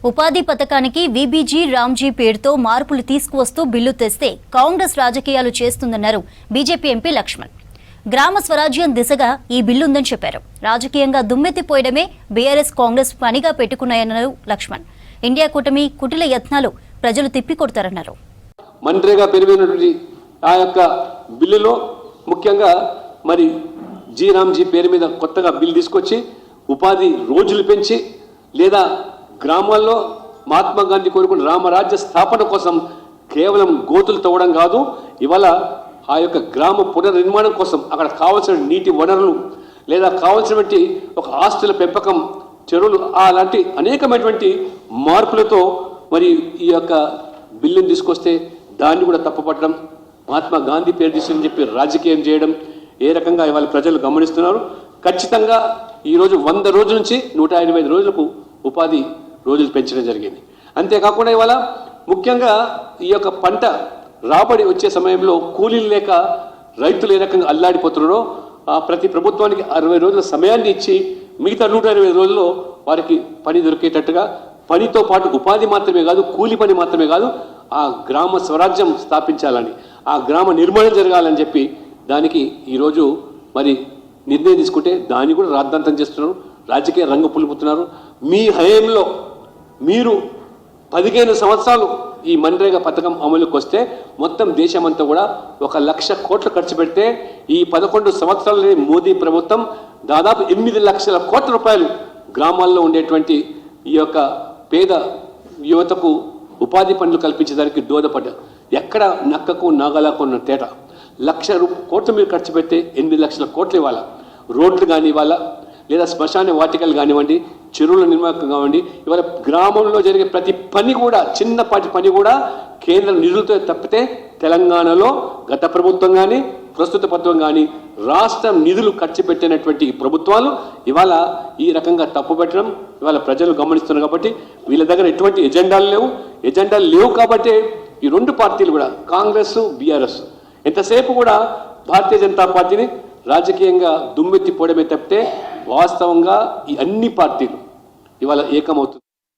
ఉపాధి పథకానికి వీబీజీ రామ్జీ పేరుతో మార్పులు తీసుకువస్తూ బిల్లు తెస్తే కాంగ్రెస్ రాజకీయాలు చేస్తుందన్నారు బీజేపీ ఎంపీ లక్ష్మణ్. గ్రామ స్వరాజ్యం దిశగా ఈ బిల్లుందని చెప్పారు. రాజకీయంగా దుమ్మెత్తిపోయడమే బీఆర్ఎస్ కాంగ్రెస్ పనిగా పెట్టుకున్నాయన్నారు లక్ష్మణ్. ఇండియా కూటమి కుటిల యత్నాలు ప్రజలు తిప్పికొడతారన్నారు. మన్రేగా పెరిగినటువంటి ఆ యొక్క బిల్లులో ముఖ్యంగా మరి జీ రామ్జీ పేరు మీద కొత్తగా బిల్లు తీసుకొచ్చి ఉపాధి రోజులు పెంచి లేదా గ్రామాల్లో మహాత్మా గాంధీ కోరుకున్న రామరాజ్య స్థాపన కోసం కేవలం గోతులు తవ్వడం కాదు, ఇవాళ ఆ యొక్క గ్రామ పునర్నిర్మాణం కోసం అక్కడ కావాల్సిన నీటి వనరులు లేదా కావాల్సినటువంటి ఒక ఆస్తుల పెంపకం, చెరువులు అలాంటి అనేకమైనటువంటి మార్పులతో మరి ఈ యొక్క బిల్లుని తీసుకొస్తే దాన్ని కూడా తప్పుపట్టడం, మహాత్మా గాంధీ పేరు తీసుకుని చెప్పి రాజకీయం చేయడం ఏ రకంగా ఇవాళ ప్రజలు గమనిస్తున్నారు. ఖచ్చితంగా ఈరోజు 100 రోజుల నుంచి 185 రోజులకు ఉపాధి రోజులు పెంచడం జరిగింది. అంతేకాకుండా ఇవాళ ముఖ్యంగా ఈ యొక్క పంట రాబడి వచ్చే సమయంలో కూలీలు లేక రైతులు ఏ రకంగా అల్లాడిపోతున్నారో ప్రతి ప్రభుత్వానికి 60 రోజుల సమయాన్ని ఇచ్చి మిగతా 120 రోజుల్లో వారికి పని దొరికేటట్టుగా, పనితో పాటు ఉపాధి మాత్రమే కాదు, కూలి పని మాత్రమే కాదు, ఆ గ్రామ స్వరాజ్యం స్థాపించాలని, ఆ గ్రామ నిర్మాణం జరగాలని చెప్పి దానికి ఈరోజు మరి నిర్ణయం తీసుకుంటే దాన్ని కూడా రాద్ధాంతం చేస్తున్నారు, రాజకీయ రంగు పులుపుతున్నారు. మీ హయాంలో మీరు 15 సంవత్సరాలు ఈ మన్రేగా పథకం అమలుకి వస్తే మొత్తం దేశమంతా కూడా 1,00,000 కోట్లు ఖర్చు పెడితే ఈ 11 సంవత్సరాలనే మోదీ ప్రభుత్వం దాదాపు 8 లక్షల కోట్ల రూపాయలు గ్రామాల్లో ఉండేటువంటి ఈ యొక్క పేద యువతకు ఉపాధి పనులు కల్పించడానికి దోహదపడ్డారు. ఎక్కడ నక్కకు నాగలకు ఉన్న తేట. 1,00,000 కోట్లు మీరు ఖర్చు పెడితే 8 లక్షల కోట్లు ఇవ్వాలా. రోడ్లు కానీ ఇవ్వాలా, లేదా శ్మశాన వాటికలు కానివ్వండి, చెరువుల నిర్మాణం కానివ్వండి, ఇవాళ గ్రామంలో జరిగే ప్రతి పని కూడా, చిన్నపాటి పని కూడా కేంద్ర నిధులతో తప్పితే తెలంగాణలో గత ప్రభుత్వం కానీ ప్రస్తుత ప్రభుత్వం కానీ రాష్ట్రం నిధులు ఖర్చు పెట్టినటువంటి ప్రభుత్వాలు ఇవాళ ఈ రకంగా తప్పుపెట్టడం ఇవాళ ప్రజలు గమనిస్తున్నారు. కాబట్టి వీళ్ళ దగ్గర ఎటువంటి ఎజెండాలు లేవు కాబట్టి ఈ 2 పార్టీలు కూడా కాంగ్రెస్ బీఆర్ఎస్ ఎంతసేపు కూడా భారతీయ జనతా పార్టీని రాజకీయంగా దుమ్మెత్తిపోవడమే తప్పితే వాస్తవంగా ఈ అన్ని పార్టీలు ఇవాళ ఏకమవుతుంది.